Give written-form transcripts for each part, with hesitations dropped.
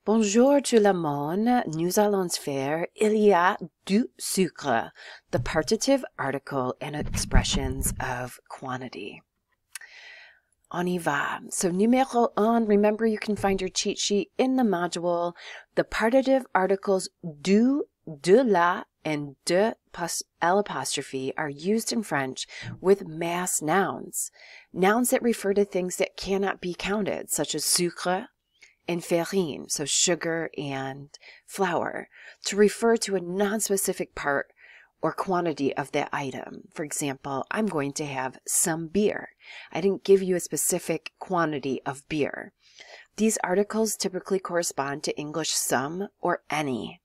Bonjour tout le monde, nous allons faire il y a du sucre, the partitive article and expressions of quantity. On y va. So numéro 1, remember you can find your cheat sheet in the module. The partitive articles du, de la, and de plus l'apostrophe are used in French with mass nouns. Nouns that refer to things that cannot be counted, such as sucre and farine, so sugar and flour, to refer to a non-specific part or quantity of that item. For example, I'm going to have some beer. I didn't give you a specific quantity of beer. These articles typically correspond to English some or any.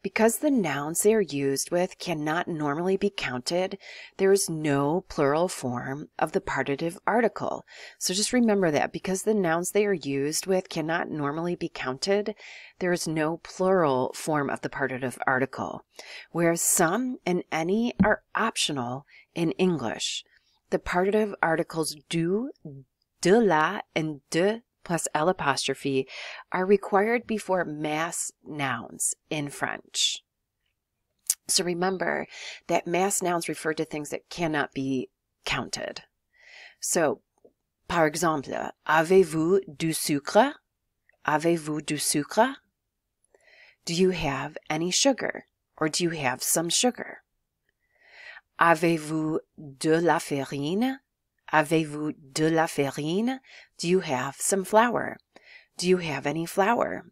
Because the nouns they are used with cannot normally be counted, there is no plural form of the partitive article. So just remember that because the nouns they are used with cannot normally be counted, there is no plural form of the partitive article. Whereas some and any are optional in English. The partitive articles du, de la, and de plus l'apostrophe are required before mass nouns in French. So remember that mass nouns refer to things that cannot be counted. So, par exemple, avez-vous du sucre? Avez-vous du sucre? Do you have any sugar? Or do you have some sugar? Avez-vous de la farine? Avez-vous de la farine? Do you have some flour? Do you have any flour?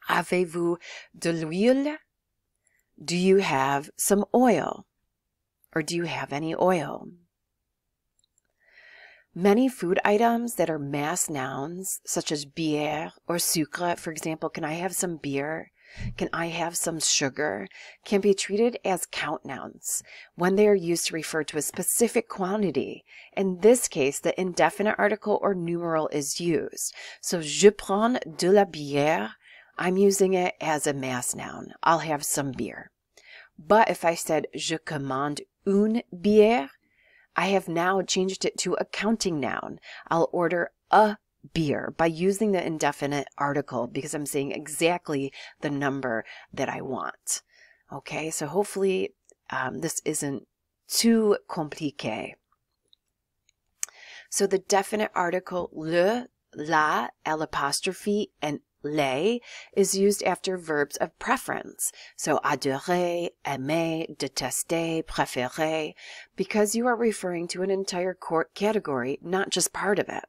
Avez-vous de l'huile? Do you have some oil? Or do you have any oil? Many food items that are mass nouns, such as bière or sucre, for example, can I have some beer? Can I have some sugar? Can be treated as count nouns when they are used to refer to a specific quantity. In this case, the indefinite article or numeral is used. So, je prends de la bière, I'm using it as a mass noun. I'll have some beer. But if I said, je commande une bière, I have now changed it to a counting noun. I'll order a beer by using the indefinite article because I'm saying exactly the number that I want. Okay, so hopefully this isn't too compliqué. So the definite article le, la, l'apostrophe, and les is used after verbs of preference. So adorer, aimer, détester, préférer, because you are referring to an entire category, not just part of it.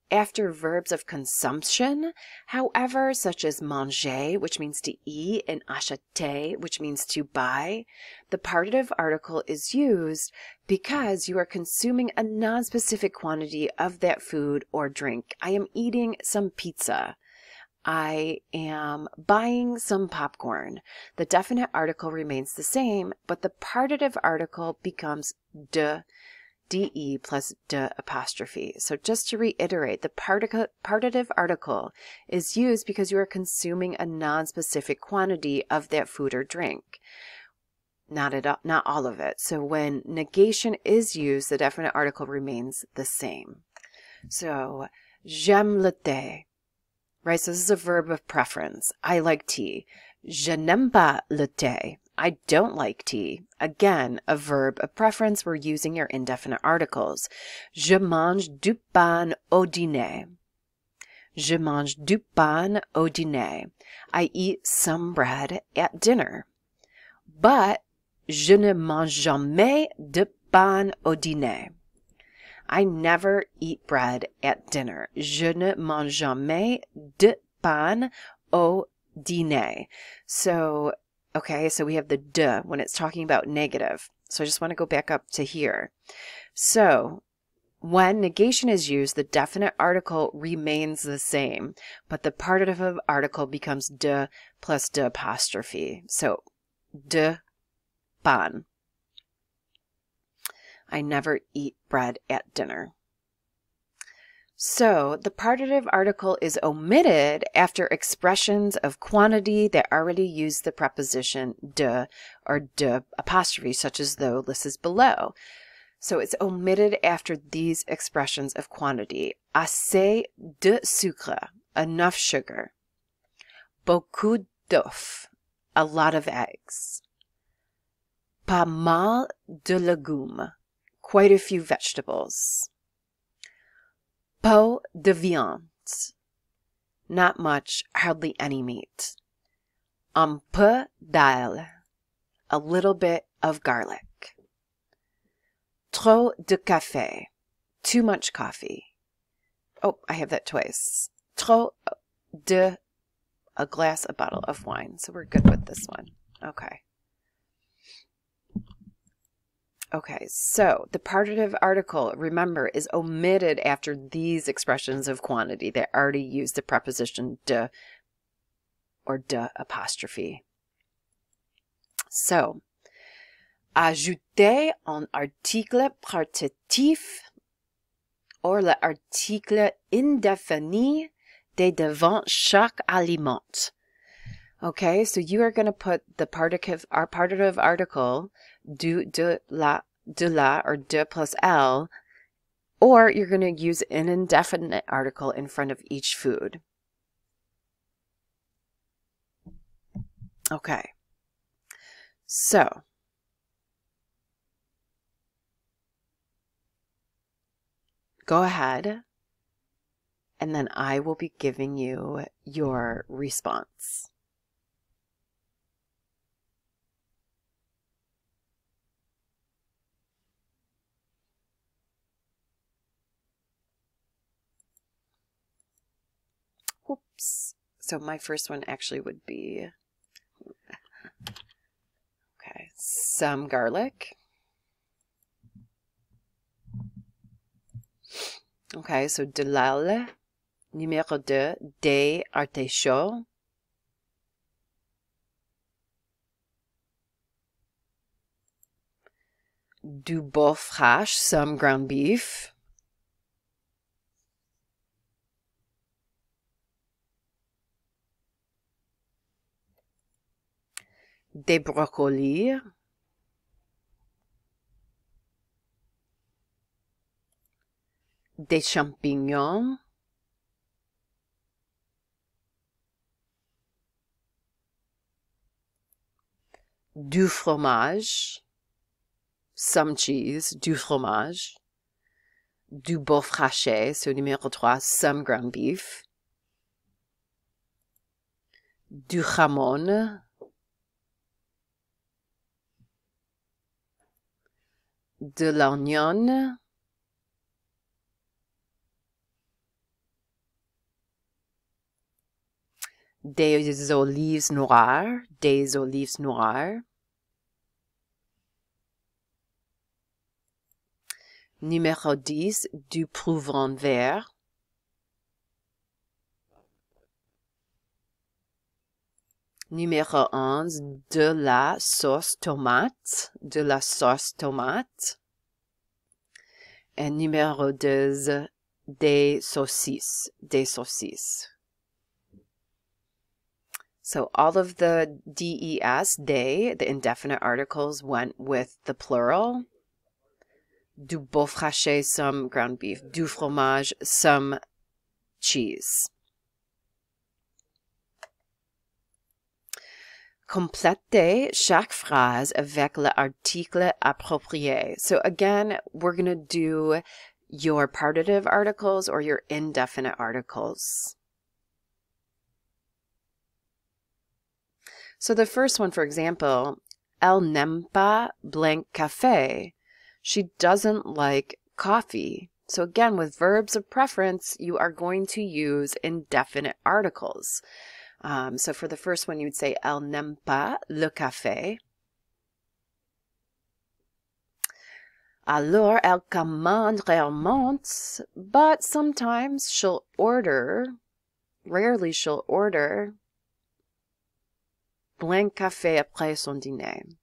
After verbs of consumption, however, such as manger, which means to eat, and acheter, which means to buy, the partitive article is used because you are consuming a non-specific quantity of that food or drink. I am eating some pizza. I am buying some popcorn. The definite article remains the same, but the partitive article becomes de plus de apostrophe. So just to reiterate, the partitive article is used because you are consuming a non-specific quantity of that food or drink. Not all of it. So when negation is used, the definite article remains the same. So, j'aime le thé. Right, so this is a verb of preference. I like tea. Je n'aime pas le thé. I don't like tea. Again, a verb of preference. We're using your indefinite articles. Je mange du pain au dîner. Je mange du pain au dîner. I eat some bread at dinner. But je ne mange jamais de pain au dîner. I never eat bread at dinner. Je ne mange jamais de pain au dîner. So, okay, so we have the de when it's talking about negative. So I just want to go back up to here. So when negation is used, the definite article remains the same, but the partitive article becomes de plus de apostrophe. So de pain. I never eat bread at dinner. So the partitive article is omitted after expressions of quantity that already use the preposition de or de apostrophe, such as though listed below. So it's omitted after these expressions of quantity. Assez de sucre. enough sugar. Beaucoup d'œufs, a lot of eggs. Pas mal de légumes, quite a few vegetables. Peu de viande, not much, hardly any meat. Un peu d'ail, a little bit of garlic. Trop de café, too much coffee. Oh, I have that twice. Trop de, a bottle of wine. So we're good with this one. Okay. Okay, so the partitive article, remember, is omitted after these expressions of quantity that already use the preposition de or de apostrophe. So, ajouter un article partitif or l'article indéfini devant chaque aliment. Okay, so you are going to put the partitive article de la, or de plus L, or you're going to use an indefinite article in front of each food. Okay, so go ahead, and then I will be giving you your response. Oops. So my first one actually would be, okay, some garlic. Okay, so de l'ail. Numéro 2, des artichauts. Du bœuf hache, some ground beef. Des brocolis. Des champignons. Du fromage. Some cheese, du fromage. Du bœuf haché, so numéro 3, some ground beef. Du jamón. De l'oignon. Des olives noires. Des olives noires. Numéro 10, du poivron vert. Numéro 11, de la sauce tomate. De la sauce tomate. Et numéro 12, des saucisses. Des saucisses. So all of the DES, they, the indefinite articles, went with the plural. Du bœuf haché, some ground beef. Du fromage, some cheese. Complétez chaque phrase avec l'article approprié. So again, we're going to do your partitive articles or your indefinite articles. So the first one, for example, elle n'aime pas blanc café. She doesn't like coffee. So again, with verbs of preference, you are going to use indefinite articles. So for the first one, you'd say, elle n'aime pas le café. Alors, elle commande rarement, but sometimes she'll order, rarely she'll order, blanc café après son dîner.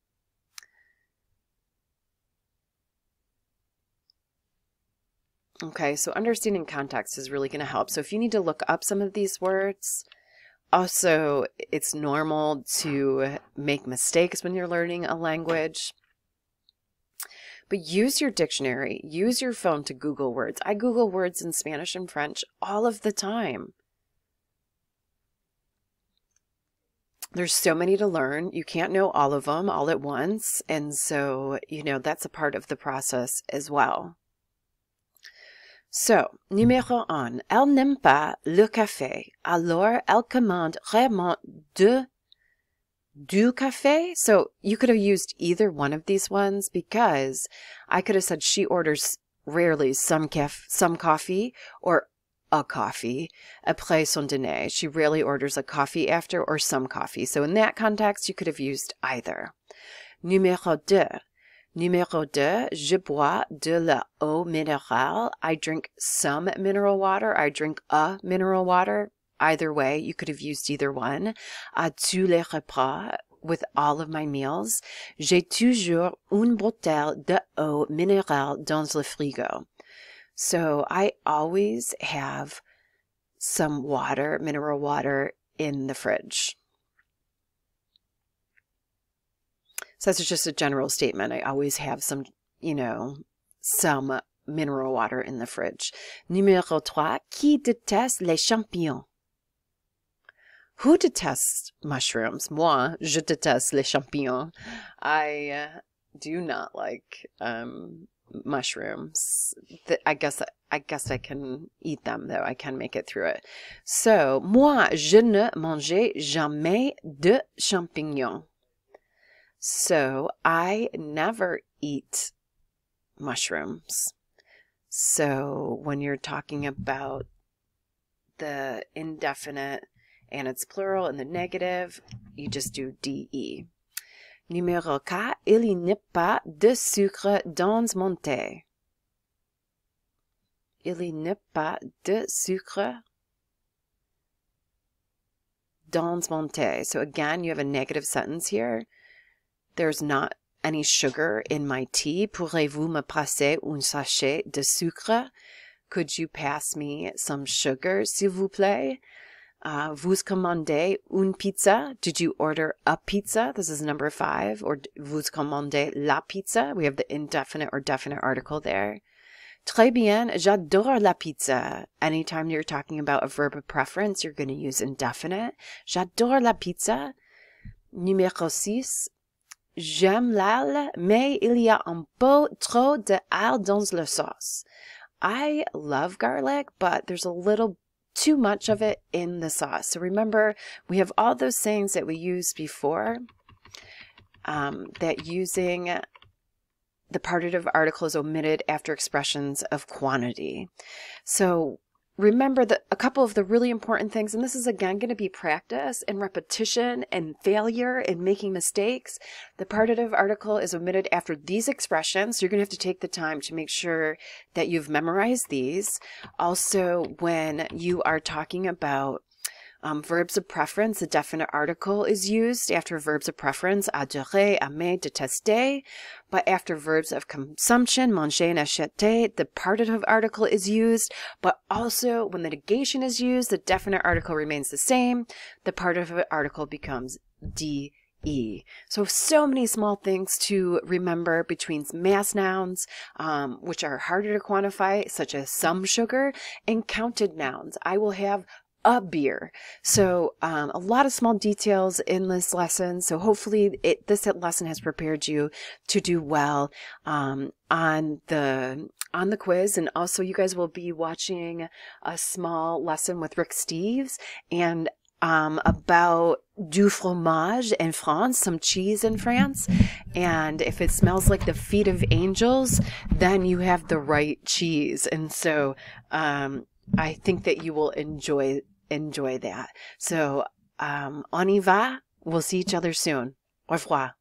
Okay, so understanding context is really going to help. So if you need to look up some of these words, also it's normal to make mistakes when you're learning a language. But use your dictionary, use your phone to Google words. I Google words in Spanish and French all of the time. There's so many to learn. You can't know all of them all at once. And so, that's a part of the process as well. So, numéro 1, elle n'aime pas le café. Alors, elle commande vraiment du café. So, you could have used either one of these ones because I could have said she orders rarely some coffee or a coffee après son dîner. She rarely orders a coffee after or some coffee. So, in that context, you could have used either. Numéro 2. Numéro 2, je bois de l'eau minérale. I drink some mineral water. I drink a mineral water. Either way, you could have used either one. À tous les repas, with all of my meals. J'ai toujours une bouteille d'eau minérale dans le frigo. So I always have some water, mineral water, in the fridge. So that's just a general statement. I always have some, some mineral water in the fridge. Numéro 3, qui déteste les champignons? Who detests mushrooms? Moi, je déteste les champignons. I do not like mushrooms. I guess I can eat them, though. I can make it through it. So, moi, je ne mangeais jamais de champignons. So, I never eat mushrooms. So, when you're talking about the indefinite and it's plural and the negative, you just do DE. Numéro 4, il n'y a pas de sucre dans mon thé. Il n'y a pas de sucre dans mon thé. So, again, you have a negative sentence here. There's not any sugar in my tea. Pourrez-vous me passer un sachet de sucre? Could you pass me some sugar, s'il vous plaît? Vous commandez une pizza? Did you order a pizza? This is number 5. Or vous commandez la pizza? We have the indefinite or definite article there. Très bien, j'adore la pizza. Anytime you're talking about a verb of preference, you're going to use indefinite. J'adore la pizza. Numéro 6. J'aime l'ail, mais il y a un peu trop d'ail dans la sauce. I love garlic, but there's a little too much of it in the sauce. So remember, we have all those sayings that we used before, that using the partitive article is omitted after expressions of quantity. So remember that a couple of the really important things, and this is again going to be practice and repetition and failure and making mistakes. The partitive article is omitted after these expressions. So you're going to have to take the time to make sure that you've memorized these. Also, when you are talking about verbs of preference, the definite article is used after verbs of preference, adorer, aimer, détester. But after verbs of consumption, manger and acheter, the partitive article is used. But also, when the negation is used, the definite article remains the same. The partitive article becomes DE. So many small things to remember between mass nouns, which are harder to quantify, such as some sugar, and counted nouns. I will have a beer. So a lot of small details in this lesson. So hopefully this lesson has prepared you to do well on the quiz. And also you guys will be watching a small lesson with Rick Steves and about du fromage in France, some cheese in France. And if it smells like the feet of angels, then you have the right cheese. And so I think that you will enjoy that. So, on y va. We'll see each other soon. Au revoir.